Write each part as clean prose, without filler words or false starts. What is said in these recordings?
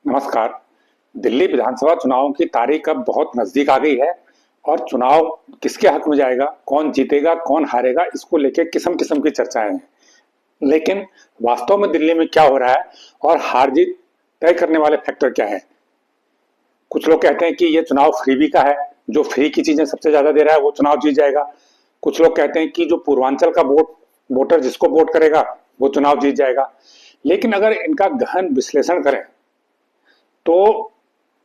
नमस्कार। दिल्ली विधानसभा चुनाव की तारीख अब बहुत नजदीक आ गई है और चुनाव किसके हक में जाएगा, कौन जीतेगा, कौन हारेगा, इसको लेके किस्म किस्म की चर्चाएं हैं। लेकिन वास्तव में दिल्ली में क्या हो रहा है और हार जीत तय करने वाले फैक्टर क्या है? कुछ लोग कहते हैं कि ये चुनाव फ्रीबी का है, जो फ्री की चीजें सबसे ज्यादा दे रहा है वो चुनाव जीत जाएगा। कुछ लोग कहते हैं कि जो पूर्वांचल का वोटर जिसको वोट करेगा वो चुनाव जीत जाएगा। लेकिन अगर इनका गहन विश्लेषण करें तो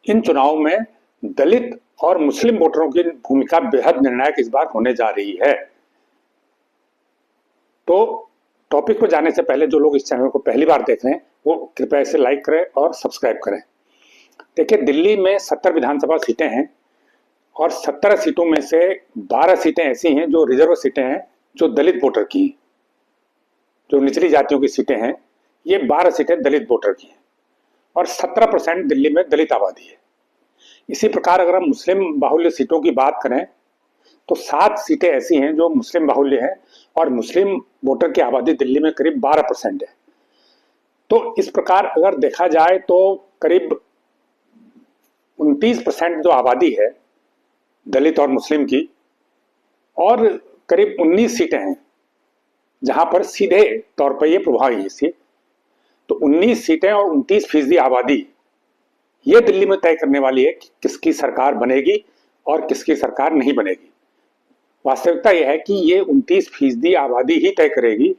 इन चुनाव में दलित और मुस्लिम वोटरों की भूमिका बेहद निर्णायक इस बार होने जा रही है। तो टॉपिक पर जाने से पहले जो लोग इस चैनल को पहली बार देख रहे हैं वो कृपया इसे लाइक करें और सब्सक्राइब करें। देखिए, दिल्ली में 70 विधानसभा सीटें हैं और 17 सीटों में से 12 सीटें ऐसी हैं जो रिजर्व सीटें हैं, जो दलित वोटर की हैं। जो निचली जातियों की सीटें हैं, ये 12 सीटें दलित वोटर की हैं और 17% दिल्ली में दलित आबादी है। इसी प्रकार अगर हम मुस्लिम बाहुल्य सीटों की बात करें तो 7 सीटें ऐसी हैं जो मुस्लिम बाहुल्य हैं और मुस्लिम वोटर की आबादी दिल्ली में करीब 12% है। तो इस प्रकार अगर देखा जाए तो करीब 29% जो आबादी है दलित और मुस्लिम की, और करीब 19 सीटें हैं जहां पर सीधे तौर पर यह प्रभावी है। तो 19 सीटें और 29% आबादी ये दिल्ली में तय करने वाली है कि किसकी सरकार बनेगी और किसकी सरकार नहीं बनेगी। वास्तविकता यह है कि ये 29% आबादी ही तय करेगी,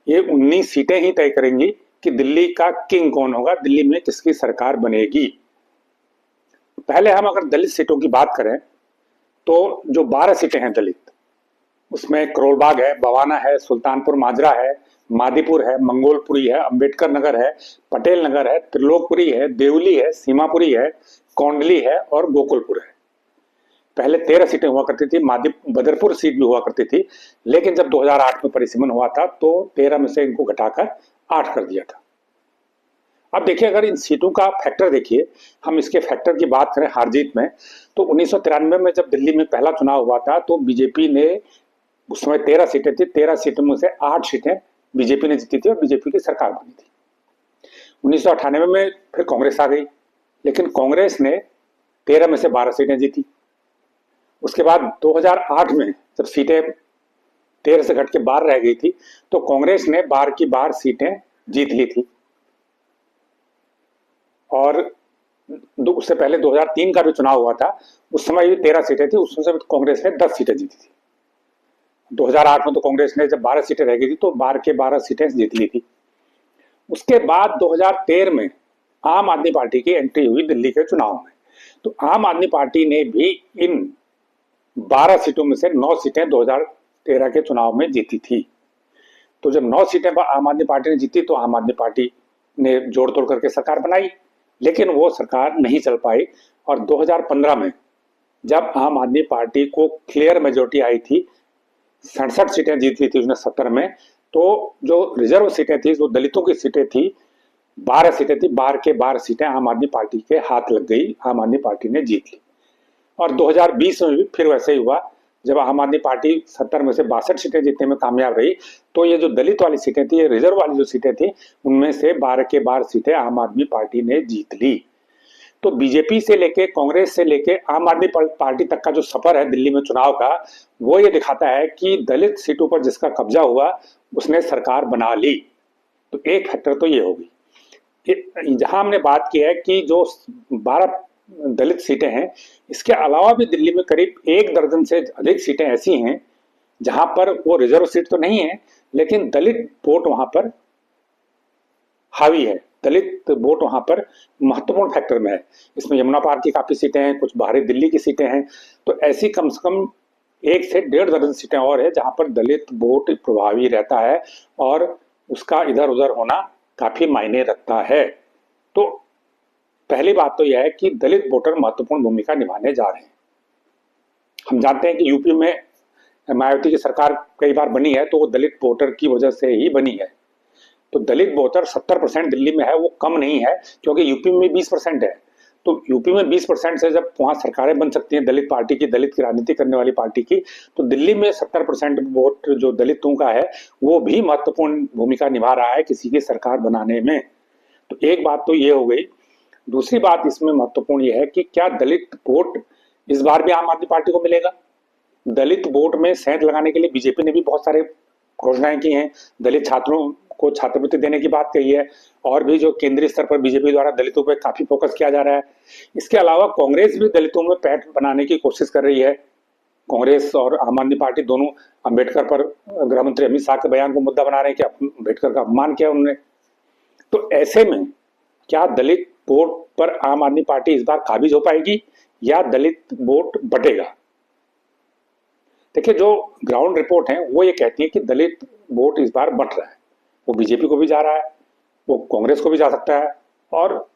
ये 19 सीटें ही तय करेंगी कि दिल्ली का किंग कौन होगा, दिल्ली में किसकी सरकार बनेगी। पहले हम अगर दलित सीटों की बात करें तो जो 12 सीटें हैं दलित, उसमें करोलबाग है, बवाना है, सुल्तानपुर माजरा है, मादीपुर है, मंगोलपुरी है, अंबेडकर नगर है, पटेल नगर है, त्रिलोकपुरी है, देवली है, सीमापुरी है, कौंडली है और गोकुलपुर है। पहले 13 सीटें हुआ करती थी, बदरपुर सीट भी हुआ करती थी, लेकिन जब 2008 में परिसीमन हुआ था तो 13 में से इनको घटाकर 8 कर दिया था। अब देखिए, अगर इन सीटों का फैक्टर देखिए, हम इसके फैक्टर की बात करें हार जीत में, तो 1993 में जब दिल्ली में पहला चुनाव हुआ था तो बीजेपी ने, उस समय 13 सीटें थी, 13 सीटों में से 8 सीटें बीजेपी ने जीती थी और बीजेपी की सरकार बनी थी। 1998 में फिर कांग्रेस आ गई, लेकिन कांग्रेस ने 13 में से 12 सीटें जीती। उसके बाद 2008 में जब सीटें 13 से घट के 12 रह गई थी तो कांग्रेस ने 12 की 12 सीटें जीत ली थी। और उससे पहले 2003 का भी चुनाव हुआ था, उस समय भी 13 सीटें थी, उसमें कांग्रेस ने 10 सीटें जीती थी। 2008 में तो कांग्रेस ने जब 12 सीटें रह गई थी तो 12 के 12 सीटें जीत ली थी। उसके बाद 2013 में आम आदमी पार्टी की एंट्री हुई दिल्ली के चुनाव में, तो आम आदमी पार्टी ने भी इन 12 सीटों में से 9 सीटें 2013 के चुनाव में जीती थी। तो जब 9 सीटें आम आदमी पार्टी ने जीती तो आम आदमी पार्टी ने जोड़ तोड़ करके सरकार बनाई, लेकिन वो सरकार नहीं चल पाई। और 2015 में जब आम आदमी पार्टी को क्लियर मेजोरिटी आई थी, 67 सीटें जीत ली थी उसने 70 में, तो जो रिजर्व सीटें थी, जो दलितों की सीटें थी, 12 सीटें थी, 12 के 12 सीटें आम आदमी पार्टी के हाथ लग गई, आम आदमी पार्टी ने जीत ली। और 2020 में भी फिर वैसे ही हुआ, जब आम आदमी पार्टी 70 में से 62 सीटें जीतने में कामयाब रही, तो ये जो दलित वाली सीटें थी, ये रिजर्व वाली जो सीटें थी, उनमें से 12 के 12 सीटें आम आदमी पार्टी ने जीत ली। तो बीजेपी से लेके, कांग्रेस से लेके आम आदमी पार्टी तक का जो सफर है दिल्ली में चुनाव का, वो ये दिखाता है कि दलित सीटों पर जिसका कब्जा हुआ उसने सरकार बना ली। तो एक फैक्टर तो ये होगी। जहां हमने बात की है कि जो 12 दलित सीटें हैं, इसके अलावा भी दिल्ली में करीब 1 दर्जन से अधिक सीटें ऐसी हैं जहां पर वो रिजर्व सीट तो नहीं है, लेकिन दलित वोट वहां पर हावी है, दलित वोट वहां पर महत्वपूर्ण फैक्टर में है। इसमें यमुना पार की काफी सीटें हैं, कुछ बाहरी दिल्ली की सीटें हैं, तो ऐसी कम से कम 1 से 1.5 दर्जन सीटें और है जहां पर दलित वोट प्रभावी रहता है और उसका इधर उधर होना काफी मायने रखता है। तो पहली बात तो यह है कि दलित वोटर महत्वपूर्ण भूमिका निभाने जा रहे हैं। हम जानते हैं कि यूपी में मायावती की सरकार कई बार बनी है तो वो दलित वोटर की वजह से ही बनी है। तो दलित वोटर 70% दिल्ली में है, वो कम नहीं है, क्योंकि यूपी में 20% है। तो यूपी में 20% से जब वहां सरकारें बन सकती हैं दलित पार्टी की, दलित की राजनीति करने वाली पार्टी की, तो दिल्ली में 70% वोट जो दलितों का है वो भी महत्वपूर्ण भूमिका निभा रहा है किसी की सरकार बनाने में। तो एक बात तो ये हो गई। दूसरी बात इसमें महत्वपूर्ण यह है कि क्या दलित वोट इस बार भी आम आदमी पार्टी को मिलेगा? दलित वोट में सेंध लगाने के लिए बीजेपी ने भी बहुत सारे घोषणाएं की हैं। दलित छात्रों को छात्रवृत्ति देने की बात कही है, और भी जो केंद्रीय स्तर पर बीजेपी द्वारा दलितों पर काफी फोकस किया जा रहा है। इसके अलावा कांग्रेस भी दलितों में पैठ बनाने की कोशिश कर रही है। कांग्रेस और आम आदमी पार्टी दोनों अंबेडकर पर गृह मंत्री अमित शाह के बयान को मुद्दा बना रहे हैं कि अंबेडकर का अपमान किया उन्होंने। तो ऐसे में क्या दलित वोट पर आम आदमी पार्टी इस बार काबिज हो पाएगी या दलित वोट बटेगा? देखिए, जो ग्राउंड रिपोर्ट है वो ये कहती है कि दलित वोट इस बार बट रहा है। वो बीजेपी को भी जा रहा है, वो कांग्रेस को भी जा सकता है, और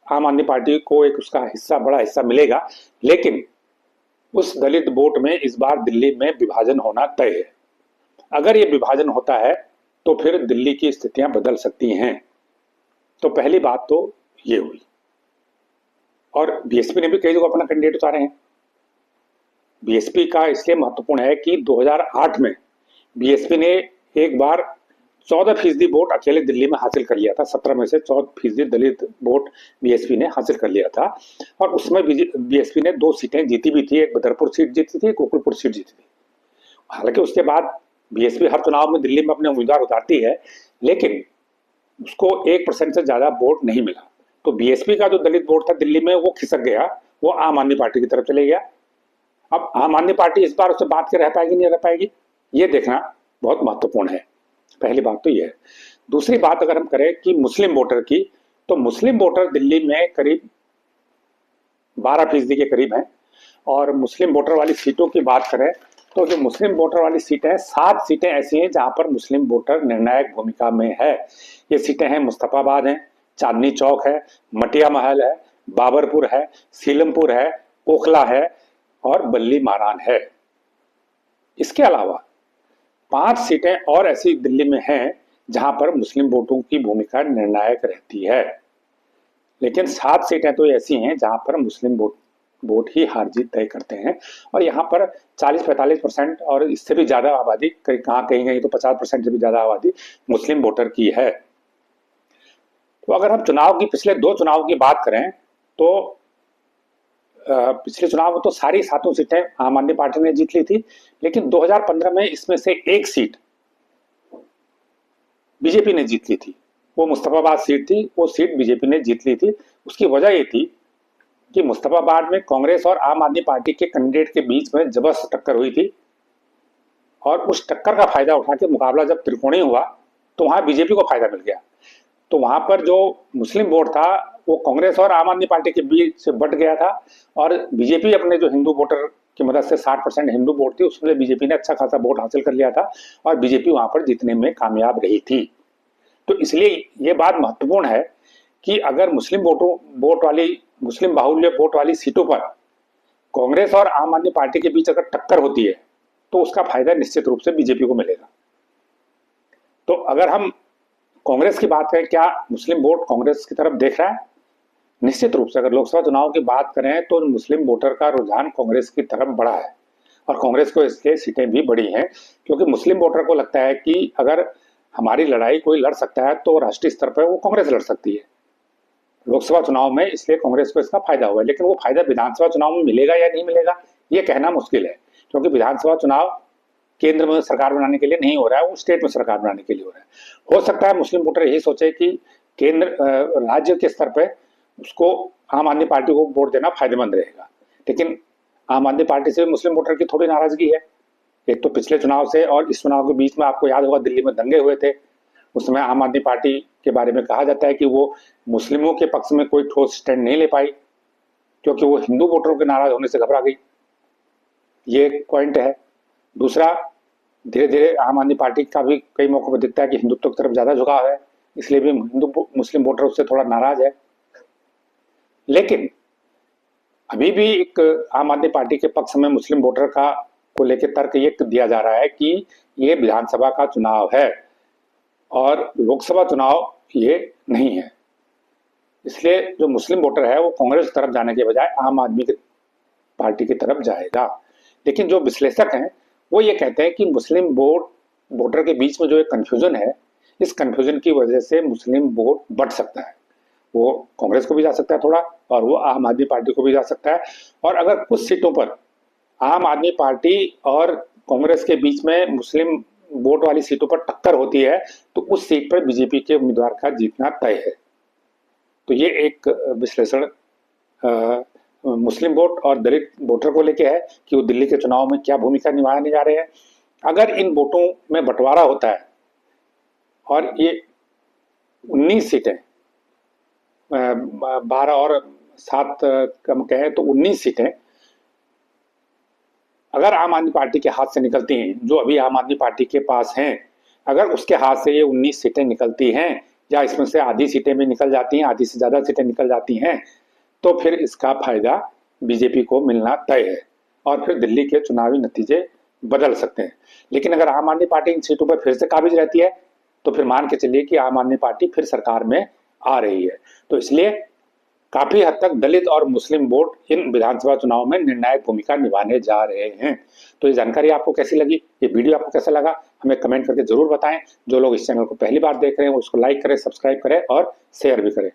आम आदमी पार्टी को एक उसका हिस्सा, बड़ा हिस्सा मिलेगा। लेकिन उस दलित वोट में इस बार दिल्ली में विभाजन होना तय है। अगर ये विभाजन होता है तो फिर दिल्ली की स्थितियां बदल सकती हैं। तो पहली बात तो ये हुई। और बीएसपी ने भी कई जगह अपना कैंडिडेट उतारे हैं। बीएसपी का इसलिए महत्वपूर्ण है कि 2008 में बीएसपी ने एक बार 14% वोट अकेले दिल्ली में हासिल कर लिया था। 17 में से 14% दलित वोट बीएसपी ने हासिल कर लिया था, और उसमें बीएसपी ने 2 सीटें जीती भी थी। एक बदरपुर सीट जीती थी, गोकुलपुर सीट जीती थी। हालांकि उसके बाद बीएसपी हर चुनाव में दिल्ली में अपने उम्मीदवार उतारती है, लेकिन उसको 1% से ज्यादा वोट नहीं मिला। तो बीएसपी का जो दलित वोट था दिल्ली में वो खिसक गया, वो आम आदमी पार्टी की तरफ चले गया। अब आम आदमी पार्टी इस बार उससे बात के रह पाएगी नहीं रह पाएगी, ये देखना बहुत महत्वपूर्ण है। पहली बात तो ये है। दूसरी बात अगर हम करें कि मुस्लिम वोटर की, तो मुस्लिम वोटर दिल्ली में करीब 12% के करीब हैं। और मुस्लिम वोटर वाली सीटों की बात करें तो जो मुस्लिम वोटर वाली सीटें हैं, 7 सीटें ऐसी हैं जहां पर मुस्लिम वोटर निर्णायक भूमिका में है। ये सीटें हैं मुस्तफाबाद है, चांदनी चौक है, मटिया महल है, बाबरपुर है, सीलमपुर है, ओखला है और बल्ली मारान है। इसके अलावा 5 सीटें और ऐसी दिल्ली में हैं जहां पर मुस्लिम वोटों की भूमिका निर्णायक रहती है। लेकिन 7 सीटें तो ऐसी हैं जहां पर मुस्लिम वोट ही हार जीत तय करते हैं, और यहाँ पर 40-45% और इससे भी ज्यादा आबादी, कहीं तो 50% से भी ज्यादा आबादी मुस्लिम वोटर की है। तो अगर हम चुनाव की, पिछले 2 चुनाव की बात करें तो पिछले चुनाव में तो सारी 7 सीटें आम आदमी पार्टी ने जीत ली थी, लेकिन 2015 में इसमें से एक सीट बीजेपी ने जीत ली थी। वो मुस्तफाबाद सीट थी, वो सीट बीजेपी ने जीत ली थी। उसकी वजह ये थी कि मुस्तफाबाद में कांग्रेस और आम आदमी पार्टी के कैंडिडेट के बीच में जबरदस्त टक्कर हुई थी, और उस टक्कर का फायदा उठा के मुकाबला जब त्रिकोणीय हुआ तो वहां बीजेपी को फायदा मिल गया। तो वहां पर जो मुस्लिम वोट था वो कांग्रेस और आम आदमी पार्टी के बीच से बट गया था, और बीजेपी अपने जो हिंदू वोटर की मदद से 60% हिंदू वोट थी, उसमें बीजेपी ने अच्छा खासा वोट हासिल कर लिया था, और बीजेपी वहां पर जीतने में कामयाब रही थी। तो इसलिए ये बात महत्वपूर्ण है कि अगर मुस्लिम बाहुल्य वोट वाली सीटों पर कांग्रेस और आम आदमी पार्टी के बीच अगर टक्कर होती है तो उसका फायदा निश्चित रूप से बीजेपी को मिलेगा। तो अगर हम कांग्रेस की बात करें, क्या मुस्लिम वोट कांग्रेस की तरफ देख रहा है? निश्चित रूप से अगर लोकसभा चुनाव की बात करें तो मुस्लिम वोटर का रुझान कांग्रेस की तरफ बढ़ा है, और कांग्रेस को इसके सीटें भी बढ़ी हैं, क्योंकि मुस्लिम वोटर को लगता है कि अगर हमारी लड़ाई कोई लड़ सकता है तो राष्ट्रीय स्तर पर वो कांग्रेस लड़ सकती है लोकसभा चुनाव में, इसलिए कांग्रेस को इसका फायदा हुआ है। लेकिन वो फायदा विधानसभा चुनाव में मिलेगा या नहीं मिलेगा ये कहना मुश्किल है, क्योंकि विधानसभा चुनाव केंद्र में सरकार बनाने के लिए नहीं हो रहा है, वो स्टेट में सरकार बनाने के लिए हो रहा है। हो सकता है मुस्लिम वोटर यही सोचे कि केंद्र राज्य के स्तर पर उसको आम आदमी पार्टी को वोट देना फायदेमंद रहेगा। लेकिन आम आदमी पार्टी से मुस्लिम वोटर की थोड़ी नाराजगी है। एक तो पिछले चुनाव से और इस चुनाव के बीच में आपको याद होगा दिल्ली में दंगे हुए थे, उस समय आम आदमी पार्टी के बारे में कहा जाता है कि वो मुस्लिमों के पक्ष में कोई ठोस स्टैंड नहीं ले पाई, क्योंकि वो हिंदू वोटरों के नाराज होने से घबरा गई। ये एक पॉइंट है। दूसरा, धीरे धीरे आम आदमी पार्टी का भी कई मौकों पर दिखता है कि हिंदुत्व की तरफ ज्यादा झुकाव है, इसलिए भी मुस्लिम वोटर उससे थोड़ा नाराज है। लेकिन अभी भी एक आम आदमी पार्टी के पक्ष में मुस्लिम वोटर का को लेकर तर्क ये दिया जा रहा है कि ये विधानसभा का चुनाव है और लोकसभा चुनाव ये नहीं है, इसलिए जो मुस्लिम वोटर है वो कांग्रेस की तरफ जाने के बजाय आम आदमी पार्टी की तरफ जाएगा। लेकिन जो विश्लेषक हैं वो ये कहते हैं कि मुस्लिम वोटर के बीच में जो एक कन्फ्यूजन है, इस कन्फ्यूजन की वजह से मुस्लिम वोट बढ़ सकता है, वो कांग्रेस को भी जा सकता है थोड़ा, और वो आम आदमी पार्टी को भी जा सकता है। और अगर कुछ सीटों पर आम आदमी पार्टी और कांग्रेस के बीच में मुस्लिम वोट वाली सीटों पर टक्कर होती है तो उस सीट पर बीजेपी के उम्मीदवार का जीतना तय है। तो ये एक विश्लेषण मुस्लिम वोट और दलित वोटर को लेके है कि वो दिल्ली के चुनाव में क्या भूमिका निभाने जा रहे हैं। अगर इन वोटों में बंटवारा होता है और ये 19 सीटें, 12 और 7 कम कहें तो 19 सीटें अगर आम आदमी पार्टी के हाथ से निकलती हैं, जो अभी आम आदमी पार्टी के पास हैं, अगर उसके हाथ से ये 19 सीटें निकलती हैं या इसमें से आधी सीटें भी निकल जाती हैं, आधी से ज़्यादा सीटें निकल जाती हैं, तो फिर इसका फायदा बीजेपी को मिलना तय है और फिर दिल्ली के चुनावी नतीजे बदल सकते हैं। लेकिन अगर आम आदमी पार्टी इन सीटों पर फिर से काबिज रहती है तो फिर मान के चलिए कि आम आदमी पार्टी फिर सरकार में आ रही है। तो इसलिए काफी हद तक दलित और मुस्लिम वोट इन विधानसभा चुनाव में निर्णायक भूमिका निभाने जा रहे हैं। तो ये जानकारी आपको कैसी लगी, ये वीडियो आपको कैसा लगा, हमें कमेंट करके जरूर बताएं। जो लोग इस चैनल को पहली बार देख रहे हैं उसको लाइक करें, सब्सक्राइब करें और शेयर भी करें।